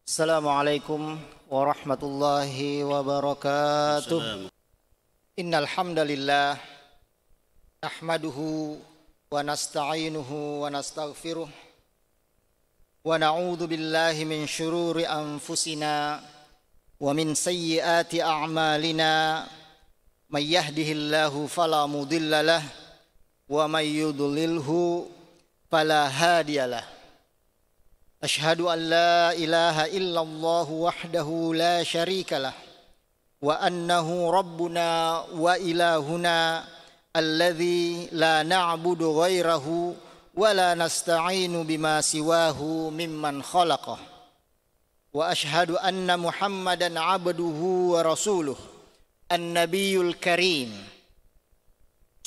Assalamualaikum warahmatullahi wabarakatuh. Innal hamdalillah nahmaduhu wa nasta'inuhu wa nastaghfiruh wa na'udzu billahi min syururi anfusina wa min sayyiati a'malina may yahdihillahu fala mudilla lahu wa may yudlilhu fala hadiyalah. Ashhadu an la ilaha illallah wahdahu la syarika lah wa annahu rabbuna wa ilahuna alladzi la na'budu ghairahu wa la nasta'inu bima siwahu mimman khalaqah. Wa ashhadu anna Muhammadan abduhu wa rasuluh an-nabiyul karim.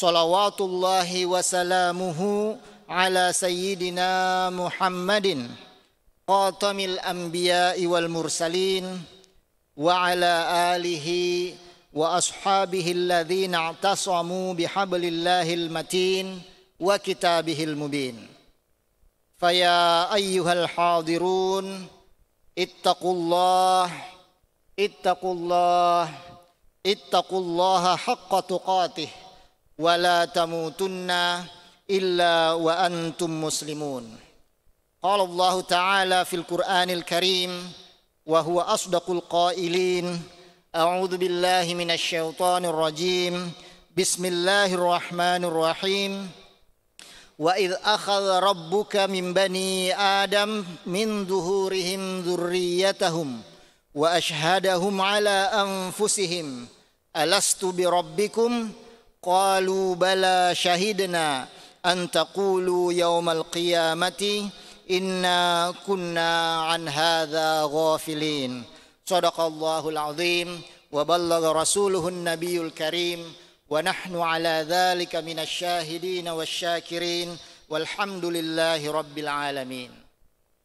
Salawatullahi wa salamuhu ala sayyidina Muhammadin Qatamil anbiya'i wal mursalin wa ala alihi wa ashabihi alladhina i'tasamu bihablillahil matin wa kitabihil mubin. Faya ayyuhal hadirun ittaqullaha haqqa tuqatih wa la tamutunna illa wa antum muslimun. Qala Allah Ta'ala fil Qur'anil Karim wa huwa asdaqul qailin. A'udzu billahi minasy syaithanir rajim. Bismillahirrahmanirrahim. Wa idz akhadha rabbuka min bani Adam min dhuhurihim dzurriyyatahum wa ashhadahum ala anfusihim alastu bi rabbikum qalu bala shahidna an taqulu yawmal qiyamati inna kunna an hadza ghafilin. Shadaqallahul azim wa ballagha rasuluhun nabiyul karim wa nahnu ala dzalika minasy syahidin wasyakirin walhamdulillahi rabbil alamin.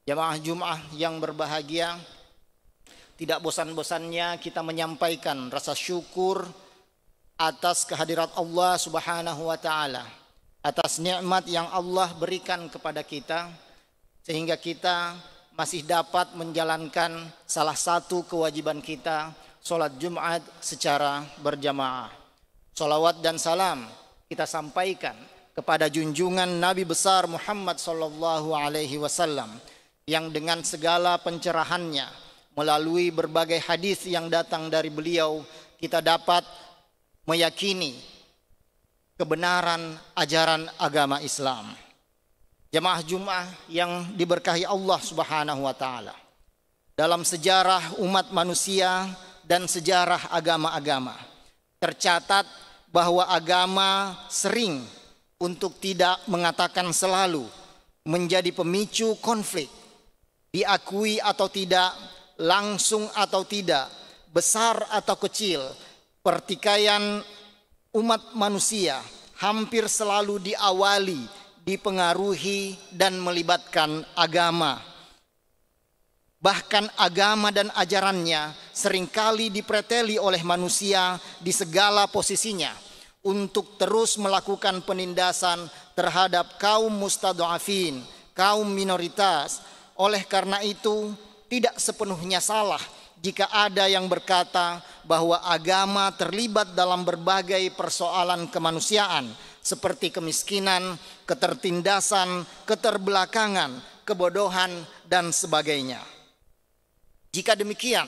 Jamaah Jumat yang berbahagia, tidak bosan-bosannya kita menyampaikan rasa syukur atas kehadirat Allah Subhanahu wa taala, atas nikmat yang Allah berikan kepada kita sehingga kita masih dapat menjalankan salah satu kewajiban kita, sholat Jumat secara berjamaah. Sholawat dan salam kita sampaikan kepada junjungan Nabi besar Muhammad sallallahu alaihi wasallam yang dengan segala pencerahannya melalui berbagai hadis yang datang dari beliau kita dapat meyakini kebenaran ajaran agama Islam. Jamaah Jumat yang diberkahi Allah Subhanahu wa taala. Dalam sejarah umat manusia dan sejarah agama-agama tercatat bahwa agama sering untuk tidak mengatakan selalu menjadi pemicu konflik. Diakui atau tidak, langsung atau tidak, besar atau kecil, pertikaian umat manusia hampir selalu diawali, dipengaruhi dan melibatkan agama. Bahkan agama dan ajarannya seringkali dipreteli oleh manusia di segala posisinya untuk terus melakukan penindasan terhadap kaum mustadhafin, kaum minoritas. Oleh karena itu, tidak sepenuhnya salah jika ada yang berkata bahwa agama terlibat dalam berbagai persoalan kemanusiaan seperti kemiskinan, ketertindasan, keterbelakangan, kebodohan, dan sebagainya. Jika demikian,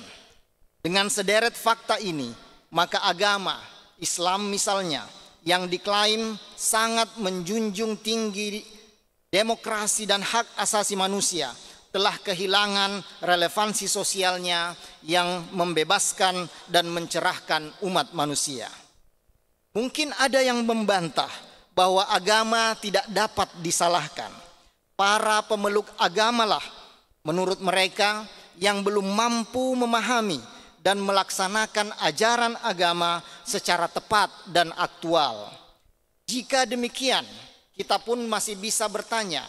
dengan sederet fakta ini, maka agama Islam misalnya yang diklaim sangat menjunjung tinggi demokrasi dan hak asasi manusia telah kehilangan relevansi sosialnya yang membebaskan dan mencerahkan umat manusia. Mungkin ada yang membantah bahwa agama tidak dapat disalahkan. Para pemeluk agamalah menurut mereka yang belum mampu memahami dan melaksanakan ajaran agama secara tepat dan aktual. Jika demikian, kita pun masih bisa bertanya,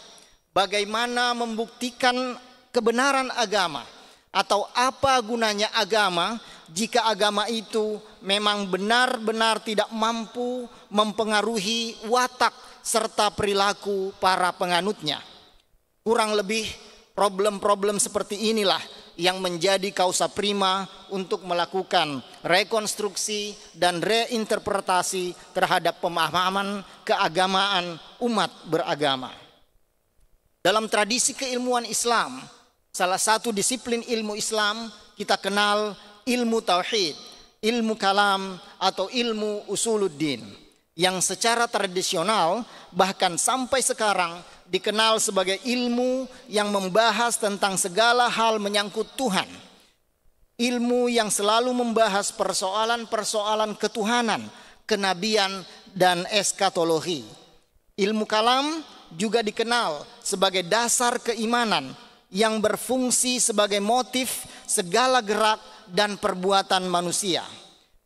bagaimana membuktikan kebenaran agama atau apa gunanya agama jika agama itu memang benar-benar tidak mampu mempengaruhi watak serta perilaku para penganutnya. Kurang lebih problem-problem seperti inilah yang menjadi kausa prima untuk melakukan rekonstruksi dan reinterpretasi terhadap pemahaman keagamaan umat beragama. Dalam tradisi keilmuan Islam, salah satu disiplin ilmu Islam kita kenal ilmu tauhid, ilmu kalam atau ilmu usuluddin, yang secara tradisional bahkan sampai sekarang dikenal sebagai ilmu yang membahas tentang segala hal menyangkut Tuhan. Ilmu yang selalu membahas persoalan-persoalan ketuhanan, kenabian, dan eskatologi. Ilmu kalam juga dikenal sebagai dasar keimanan yang berfungsi sebagai motif segala gerak dan perbuatan manusia.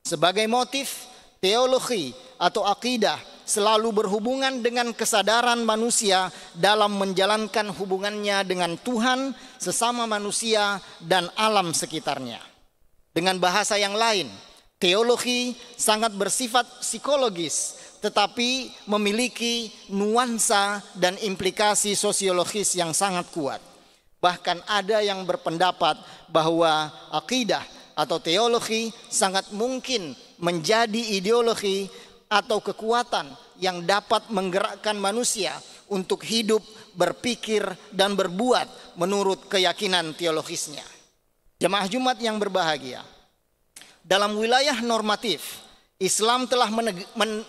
Sebagai motif, teologi atau akidah selalu berhubungan dengan kesadaran manusia dalam menjalankan hubungannya dengan Tuhan, sesama manusia, dan alam sekitarnya. Dengan bahasa yang lain, teologi sangat bersifat psikologis, tetapi memiliki nuansa dan implikasi sosiologis yang sangat kuat. Bahkan ada yang berpendapat bahwa akidah atau teologi sangat mungkin menjadi ideologi atau kekuatan yang dapat menggerakkan manusia untuk hidup, berpikir, dan berbuat menurut keyakinan teologisnya. Jemaah Jumat yang berbahagia, dalam wilayah normatif, Islam telah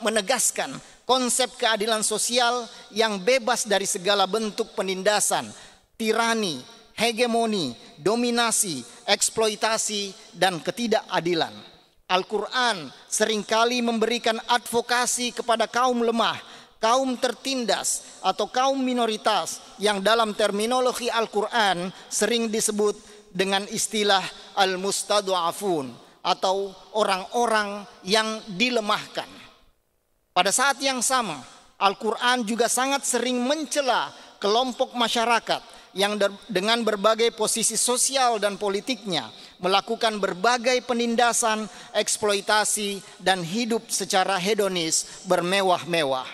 menegaskan konsep keadilan sosial yang bebas dari segala bentuk penindasan, tirani, hegemoni, dominasi, eksploitasi, dan ketidakadilan. Al-Quran seringkali memberikan advokasi kepada kaum lemah, kaum tertindas, atau kaum minoritas yang dalam terminologi Al-Quran sering disebut dengan istilah al-mustad'afun atau orang-orang yang dilemahkan. Pada saat yang sama, Al-Quran juga sangat sering mencela kelompok masyarakat yang dengan berbagai posisi sosial dan politiknya melakukan berbagai penindasan, eksploitasi, dan hidup secara hedonis bermewah-mewah.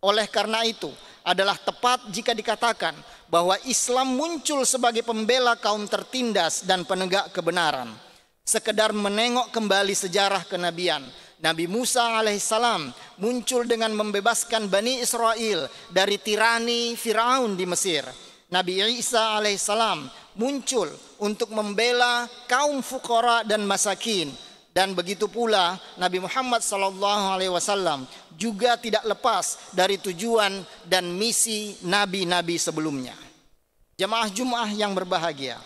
Oleh karena itu, adalah tepat jika dikatakan bahwa Islam muncul sebagai pembela kaum tertindas dan penegak kebenaran. Sekedar menengok kembali sejarah kenabian, Nabi Musa alaihissalam muncul dengan membebaskan Bani Israel dari tirani Firaun di Mesir. Nabi Isa alaihissalam muncul untuk membela kaum fuqara dan masakin, dan begitu pula Nabi Muhammad SAW juga tidak lepas dari tujuan dan misi nabi-nabi sebelumnya. Jemaah Jumat yang berbahagia,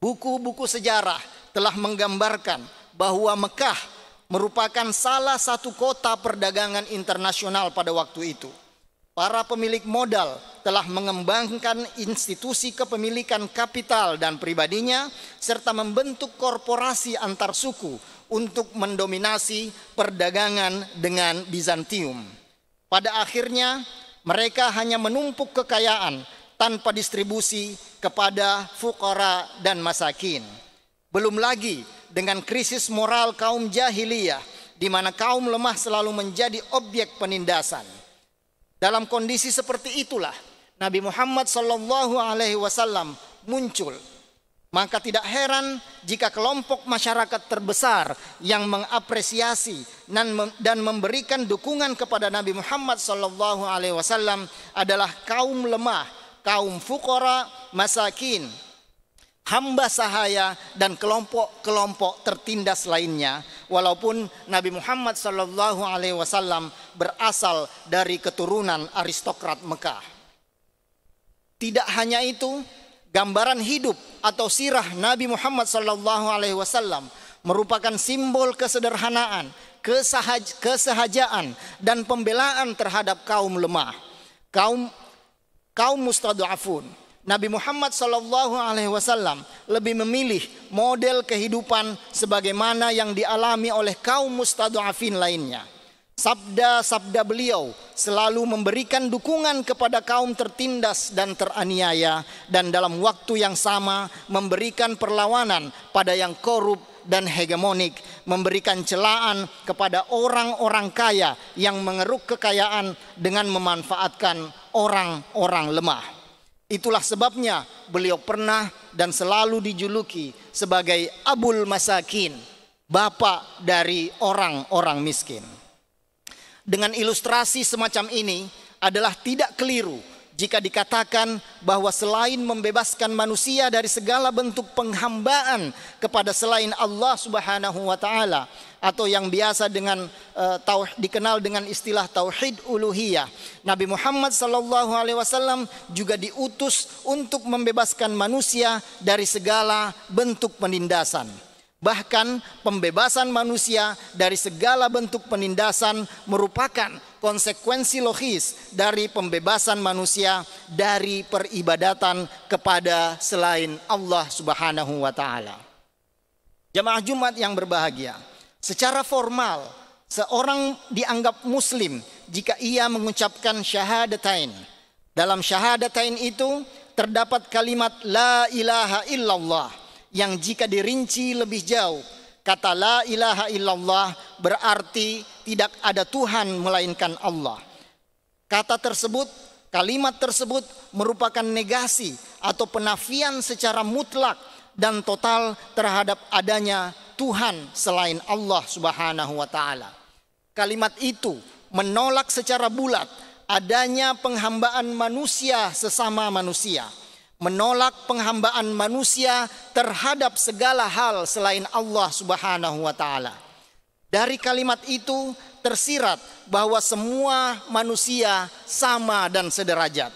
buku-buku sejarah telah menggambarkan bahwa Mekah merupakan salah satu kota perdagangan internasional pada waktu itu. Para pemilik modal telah mengembangkan institusi kepemilikan kapital dan pribadinya, serta membentuk korporasi antar suku untuk mendominasi perdagangan dengan Bizantium. Pada akhirnya, mereka hanya menumpuk kekayaan tanpa distribusi kepada fuqara dan masakin. Belum lagi dengan krisis moral kaum jahiliyah, di mana kaum lemah selalu menjadi objek penindasan. Dalam kondisi seperti itulah Nabi Muhammad SAW muncul. Maka tidak heran jika kelompok masyarakat terbesar yang mengapresiasi dan memberikan dukungan kepada Nabi Muhammad SAW adalah kaum lemah, kaum fuqara, masakin, hamba sahaya, dan kelompok-kelompok tertindas lainnya. Walaupun Nabi Muhammad SAW berasal dari keturunan aristokrat Mekah. Tidak hanya itu, gambaran hidup atau sirah Nabi Muhammad SAW merupakan simbol kesederhanaan, kesahajaan, dan pembelaan terhadap kaum lemah, kaum mustad'afun. Nabi Muhammad SAW lebih memilih model kehidupan sebagaimana yang dialami oleh kaum mustad'afin lainnya. Sabda-sabda beliau selalu memberikan dukungan kepada kaum tertindas dan teraniaya, dan dalam waktu yang sama memberikan perlawanan pada yang korup dan hegemonik, memberikan celaan kepada orang-orang kaya yang mengeruk kekayaan dengan memanfaatkan orang-orang lemah. Itulah sebabnya beliau pernah dan selalu dijuluki sebagai Abul Masakin, bapak dari orang-orang miskin. Dengan ilustrasi semacam ini adalah tidak keliru jika dikatakan bahwa selain membebaskan manusia dari segala bentuk penghambaan kepada selain Allah Subhanahu wa taala, atau yang biasa dikenal dengan istilah tauhid uluhiyah, Nabi Muhammad sallallahu alaihi wasallam juga diutus untuk membebaskan manusia dari segala bentuk penindasan. Bahkan pembebasan manusia dari segala bentuk penindasan merupakan konsekuensi logis dari pembebasan manusia dari peribadatan kepada selain Allah Subhanahu wa taala. Jamaah Jumat yang berbahagia, secara formal seorang dianggap muslim jika ia mengucapkan syahadatain. Dalam syahadatain itu terdapat kalimat la ilaha illallah, yang jika dirinci lebih jauh, kata la ilaha illallah berarti tidak ada Tuhan melainkan Allah. Kalimat tersebut merupakan negasi atau penafian secara mutlak dan total terhadap adanya Tuhan selain Allah Subhanahu wa taala. Kalimat itu menolak secara bulat adanya penghambaan manusia sesama manusia, menolak penghambaan manusia terhadap segala hal selain Allah Subhanahu wa taala. Dari kalimat itu tersirat bahwa semua manusia sama dan sederajat.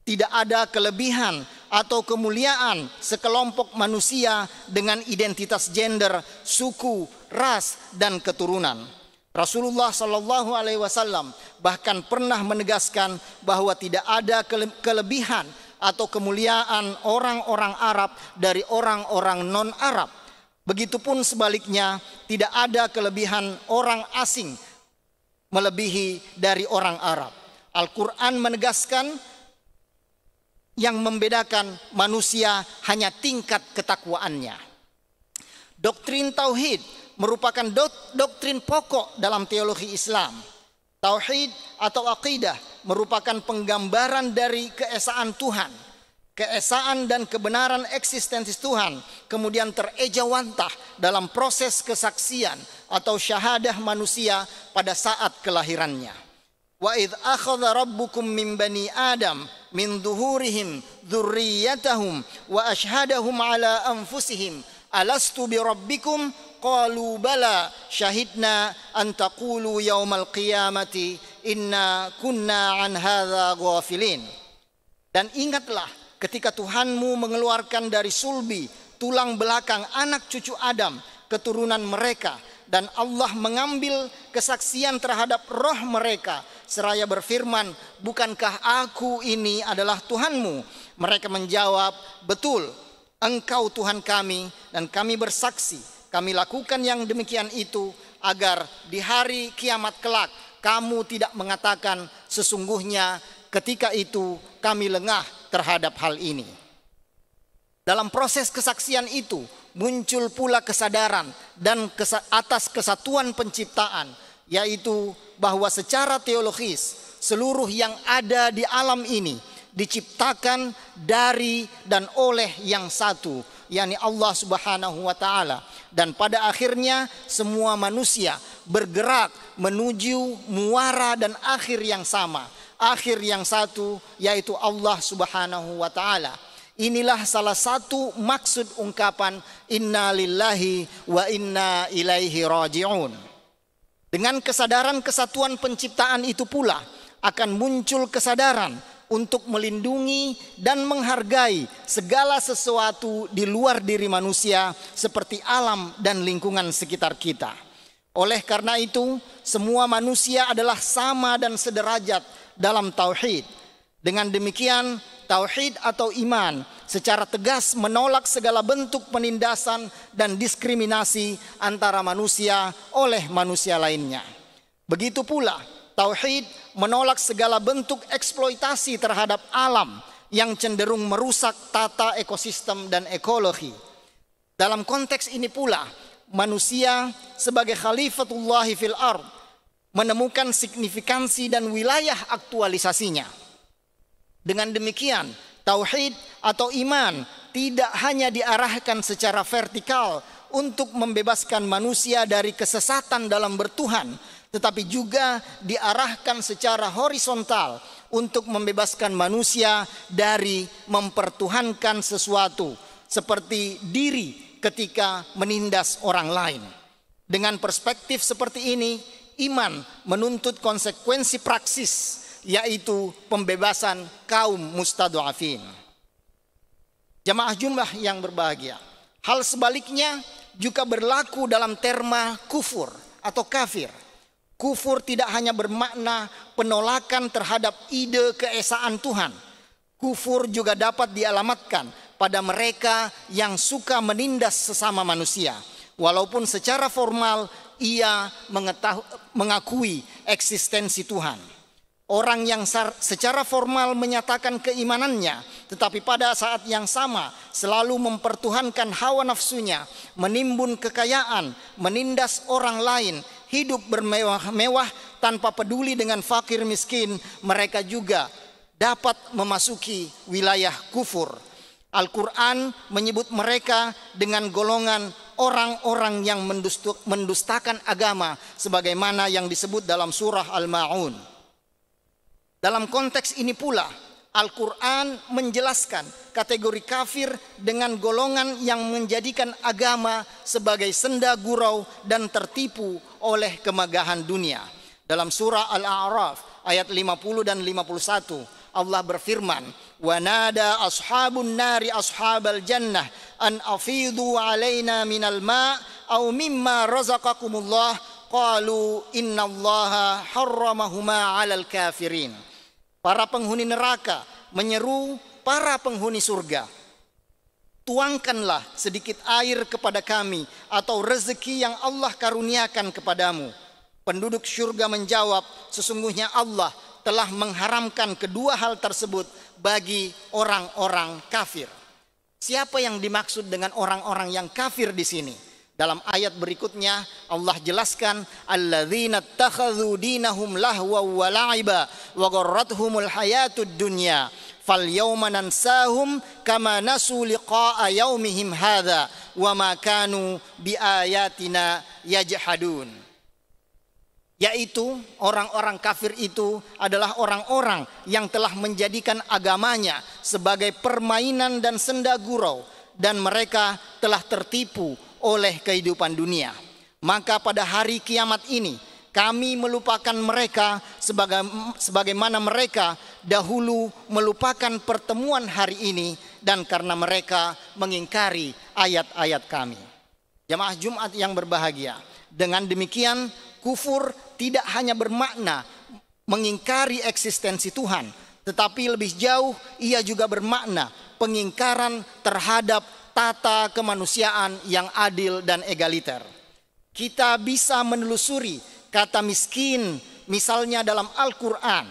Tidak ada kelebihan atau kemuliaan sekelompok manusia dengan identitas gender, suku, ras, dan keturunan. Rasulullah Shallallahu Alaihi Wasallam bahkan pernah menegaskan bahwa tidak ada kelebihan atau kemuliaan orang-orang Arab dari orang-orang non-Arab. Begitupun sebaliknya, tidak ada kelebihan orang asing melebihi dari orang Arab. Al-Quran menegaskan yang membedakan manusia hanya tingkat ketakwaannya. Doktrin Tauhid merupakan doktrin pokok dalam teologi Islam. Tauhid atau akidah merupakan penggambaran dari keesaan Tuhan, keesaan dan kebenaran eksistensi Tuhan, kemudian terejawantah dalam proses kesaksian atau syahadah manusia pada saat kelahirannya. Wa idh akhadha rabbukum min bani Adam min zuhurihim dzurriyyatahum wa ashhadahum ala anfusihim alastu bi rabbikum qalu bala syahidna an taqulu yaumal qiyamati inna kunna an hadza ghafilin. Dan ingatlah ketika Tuhanmu mengeluarkan dari sulbi tulang belakang anak cucu Adam keturunan mereka, dan Allah mengambil kesaksian terhadap roh mereka seraya berfirman, bukankah aku ini adalah Tuhanmu? Mereka menjawab, betul, Engkau Tuhan kami, dan kami bersaksi kami lakukan yang demikian itu agar di hari kiamat kelak kamu tidak mengatakan sesungguhnya ketika itu kami lengah terhadap hal ini. Dalam proses kesaksian itu muncul pula kesadaran dan atas kesatuan penciptaan, yaitu bahwa secara teologis seluruh yang ada di alam ini diciptakan dari dan oleh yang satu, yakni Allah Subhanahu wa taala, dan pada akhirnya semua manusia bergerak menuju muara dan akhir yang sama, akhir yang satu, yaitu Allah Subhanahu wa taala. Inilah salah satu maksud ungkapan inna lillahi wa inna ilaihi raji'un. Dengan kesadaran kesatuan penciptaan itu pula akan muncul kesadaran untuk melindungi dan menghargai segala sesuatu di luar diri manusia seperti alam dan lingkungan sekitar kita. Oleh karena itu, semua manusia adalah sama dan sederajat dalam tauhid. Dengan demikian, tauhid atau iman secara tegas menolak segala bentuk penindasan dan diskriminasi antara manusia oleh manusia lainnya. Begitu pula tauhid menolak segala bentuk eksploitasi terhadap alam yang cenderung merusak tata ekosistem dan ekologi. Dalam konteks ini pula, manusia sebagai khalifatullahi fil ard menemukan signifikansi dan wilayah aktualisasinya. Dengan demikian, tauhid atau iman tidak hanya diarahkan secara vertikal untuk membebaskan manusia dari kesesatan dalam bertuhan, tetapi juga diarahkan secara horizontal untuk membebaskan manusia dari mempertuhankan sesuatu seperti diri ketika menindas orang lain. Dengan perspektif seperti ini, iman menuntut konsekuensi praksis, yaitu pembebasan kaum mustadhafin. Jamaah jumlah yang berbahagia, hal sebaliknya juga berlaku dalam terma kufur atau kafir. Kufur tidak hanya bermakna penolakan terhadap ide keesaan Tuhan. Kufur juga dapat dialamatkan pada mereka yang suka menindas sesama manusia, walaupun secara formal ia mengakui eksistensi Tuhan. Orang yang secara formal menyatakan keimanannya, tetapi pada saat yang sama selalu mempertuhankan hawa nafsunya, menimbun kekayaan, menindas orang lain, hidup bermewah-mewah tanpa peduli dengan fakir miskin, mereka juga dapat memasuki wilayah kufur. Al-Quran menyebut mereka dengan golongan orang-orang yang mendustakan agama, sebagaimana yang disebut dalam surah Al-Ma'un. Dalam konteks ini pula, Al-Quran menjelaskan kategori kafir dengan golongan yang menjadikan agama sebagai senda gurau dan tertipu oleh kemegahan dunia. Dalam surah Al-A'raf ayat 50 dan 51, Allah berfirman, "Wa nada ashabun nari ashabal jannah an afidu alaina minal ma' aw mimma razaqakumullah qalu innallaha harramahuma 'alal kafirin." Para penghuni neraka menyeru para penghuni surga, "Tuangkanlah sedikit air kepada kami atau rezeki yang Allah karuniakan kepadamu." Penduduk surga menjawab, "Sesungguhnya Allah telah mengharamkan kedua hal tersebut bagi orang-orang kafir." Siapa yang dimaksud dengan orang-orang yang kafir di sini? Dalam ayat berikutnya Allah jelaskan, alladzina ittakhadhu dinahum lahwa wa la'iba wa gharrathumul hayatud dunya fal yawma nansahum kama nasu liqa'a yaumihim hadza wa ma kanu biayatina yajhadun. Yaitu orang-orang kafir itu adalah orang-orang yang telah menjadikan agamanya sebagai permainan dan senda gurau, dan mereka telah tertipu oleh kehidupan dunia. Maka pada hari kiamat ini kami melupakan mereka sebagaimana mereka dahulu melupakan pertemuan hari ini, dan karena mereka mengingkari ayat-ayat kami. Jamaah Jumat yang berbahagia, dengan demikian kufur tidak hanya bermakna mengingkari eksistensi Tuhan, tetapi lebih jauh ia juga bermakna pengingkaran terhadap tata kemanusiaan yang adil dan egaliter. Kita bisa menelusuri kata miskin misalnya dalam Al-Quran.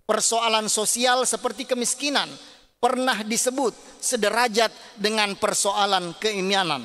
Persoalan sosial seperti kemiskinan pernah disebut sederajat dengan persoalan keimanan.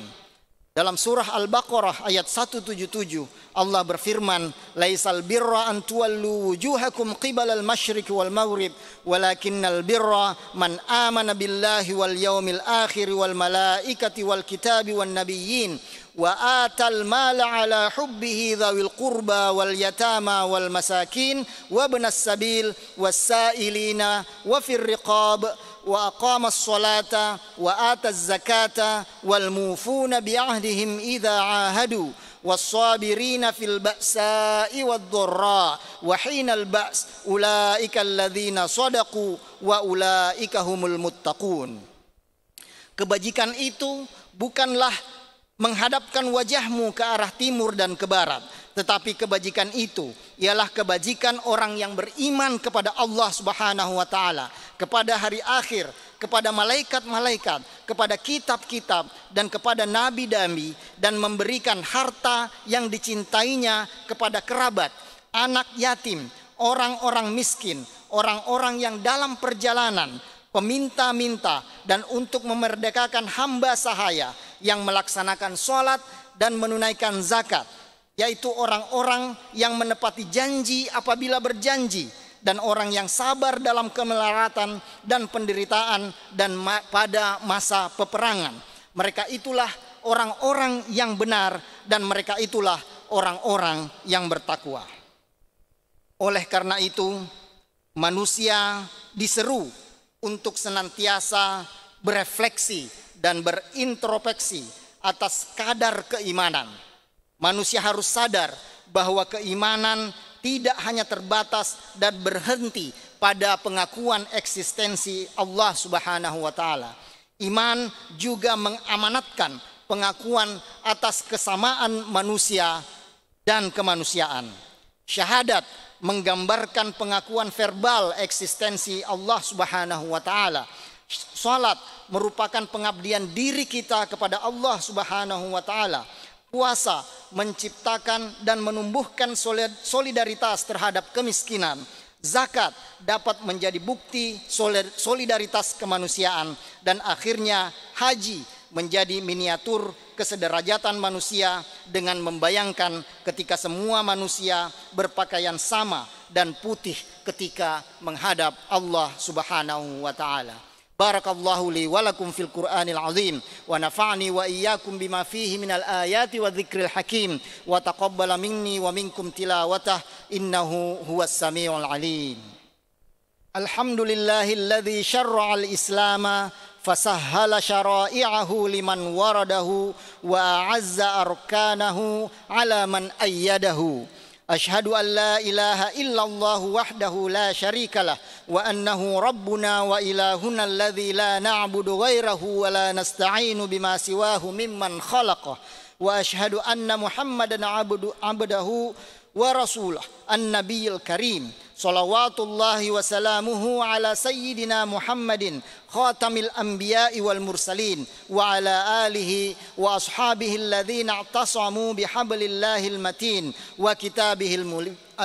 Dalam surah Al-Baqarah ayat 177 Allah berfirman, "Laisal birra an tuwallu wujuhakum qibala al-masyriq wal maghrib, walakinnal birra man amana billahi wal yawmil akhir wal malaikati wal kitabi wan nabiyyin wa atal mala ala hubbihi dhawil qurba wal yatama wal masakin wa ibnas sabil was sailina wa fir riqab wa aqamas salata wa ataz zakata wal mufuna bi ahdihim idza ahadu was-sabirina fil ba'sa'i wad-dharra wa hinal ba's ulaika alladzina shadaqu wa ulaika humul muttaqun." Kebajikan itu bukanlah menghadapkan wajahmu ke arah timur dan ke barat, tetapi kebajikan itu ialah kebajikan orang yang beriman kepada Allah Subhanahu wa taala, kepada hari akhir, kepada malaikat-malaikat, kepada kitab-kitab dan kepada nabi-nabi, dan memberikan harta yang dicintainya kepada kerabat, anak yatim, orang-orang miskin, orang-orang yang dalam perjalanan, peminta-minta, dan untuk memerdekakan hamba sahaya yang melaksanakan sholat dan menunaikan zakat, yaitu orang-orang yang menepati janji apabila berjanji dan orang yang sabar dalam kemelaratan dan penderitaan dan pada masa peperangan. Mereka itulah orang-orang yang benar dan mereka itulah orang-orang yang bertakwa. Oleh karena itu, manusia diseru untuk senantiasa berefleksi dan berintrospeksi atas kadar keimanan. Manusia harus sadar bahwa keimanan tidak hanya terbatas dan berhenti pada pengakuan eksistensi Allah Subhanahu wa taala. Iman juga mengamanatkan pengakuan atas kesamaan manusia dan kemanusiaan. Syahadat menggambarkan pengakuan verbal eksistensi Allah Subhanahu wa taala. Salat merupakan pengabdian diri kita kepada Allah Subhanahu wa taala. Puasa menciptakan dan menumbuhkan solidaritas terhadap kemiskinan. Zakat dapat menjadi bukti solidaritas kemanusiaan. Dan akhirnya haji menjadi miniatur kesederajatan manusia dengan membayangkan ketika semua manusia berpakaian sama dan putih ketika menghadap Allah Subhanahu wa taala. Barakallahu li wa lakum fil Qur'anil azim wa nafa'ni wa iyyakum bima fihi minal ayati wa dzikril hakim wa taqabbala minni wa minkum tilawatah innahu huwas samiul alim. Alhamdulillahilladzi syarra'al islama fasahhala syara'i'ahu liman waradahu wa a'azza arkanahu ala man ayyadahu. Ashhadu an la ilaha illallah wahdahu la syarikalah wa annahu rabbuna wa ilahuna alladzi la na'budu ghairahu wa la nasta'inu bima siwahu mimman khalaqah wa ashhadu anna Muhammadan abdahu wa rasulah an-nabiyil karim salawatullahi wa salamuhu ala sayyidina Muhammadin khatamil anbiya'i wal mursalin wa ala alihi wa ashabihi alladhina i'tasamu bihablillahil matin wa kitabihil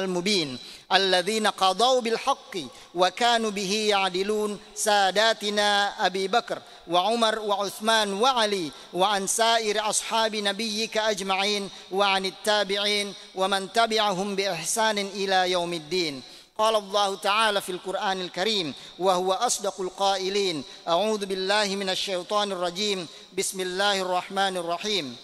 mubin alladhina qadaw bil haqqi wa kanu bihi ya'dilun sadatina Abi Bakr wa Umar wa Uthman wa Ali wa an sa'ir ashabi nabiyyika ajma'in wa anit tabi'in wa man tabi'ahum bi ihsanin ila yaumiddin. قال الله تعالى في القرآن الكريم وهو أصدق القائلين أعوذ بالله من الشيطان الرجيم بسم الله الرحمن الرحيم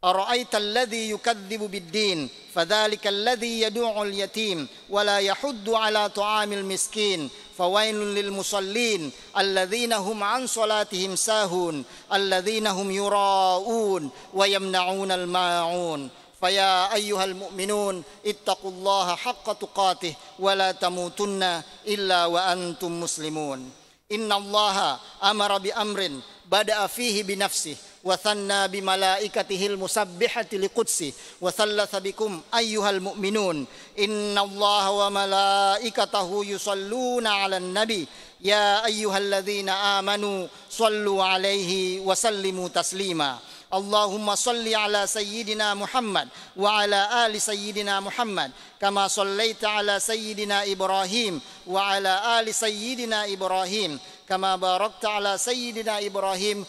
أرأيت الذي يكذب بالدين فذلك الذي يدعو اليتيم ولا يحض على طعام المسكين فويل للمصلين الذين هم عن صلاتهم ساهون الذين هم يراءون ويمنعون الماعون فيا أيها المؤمنون اتقوا الله حق تقاته ولا تموتن إلا وأنتم مسلمون. إن الله أمر بأمر بدأ فيه بنفسه وثنى بملائكته المسبحة لقدسه وثلث بكم أيها المؤمنون إن الله وملائكته يصلون على النبي يا أيها الذين آمنوا صلوا عليه وسلموا تسليما. اللهم صل على سيدنا محمد وعلى آل سيدنا محمد كما صليت على سيدنا إبراهيم وعلى آل سيدنا إبراهيم كما باركت على سيدنا إبراهيم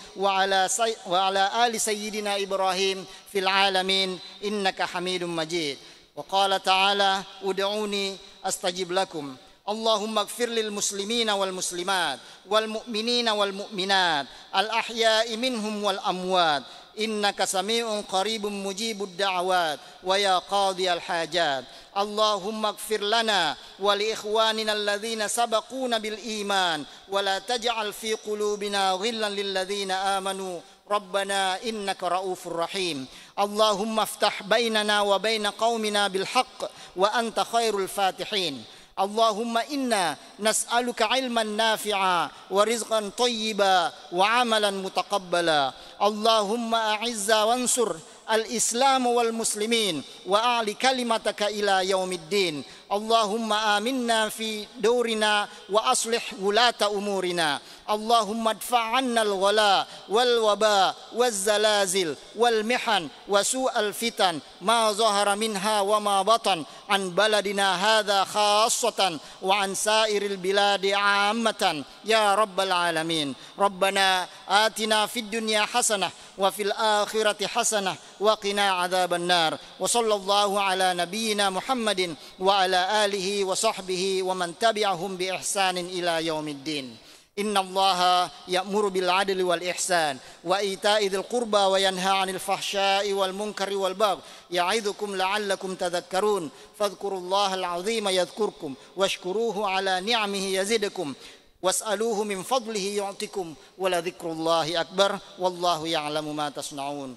وعلى آل سيدنا إبراهيم في العالمين إنك حميد مجيد. وقال تعالى ادعوني أستجب لكم. اللهم اغفر للمسلمين والمسلمات والمؤمنين والمؤمنات الأحياء منهم والأموات إنك سميع قريب مجيب الدعوات ويا قاضي الحاجات. اللهم اغفر لنا ولإخواننا الذين سبقونا بالإيمان ولا تجعل في قلوبنا غلا للذين آمنوا ربنا إنك رؤوف رحيم. اللهم افتح بيننا وبين قومنا بالحق وأنت خير الفاتحين. اللهم إنا نسألك علما نافعا ورزقا طيبا وعملا متقبلا. اللهم أعز وانصر الإسلام والمسلمين وأعل كلمتك إلى يوم الدين. اللهم آمنا في دورنا وأصلح ولاة أمورنا. اللهم ادفع عنا الغلاء والوباء والزلازل والمحن وسوء الفتن ما ظهر منها وما بطن عن بلدنا هذا خاصة وعن سائر البلاد عامة يا رب العالمين. ربنا آتنا في الدنيا حسنة وفي الآخرة حسنة وقنا عذاب النار وصلى الله على نبينا محمد وعلى آله وصحبه ومن تبعهم بإحسان إلى يوم الدين إن الله يأمر بالعدل والإحسان وإيتاء ذي القربى وينهى عن الفحشاء والمنكر والبغي يعظكم لعلكم تذكرون فاذكروا الله العظيم يذكركم واشكروه على نعمه يزدكم واسألوه من فضله يعطكم ولذكر الله أكبر والله يعلم ما تصنعون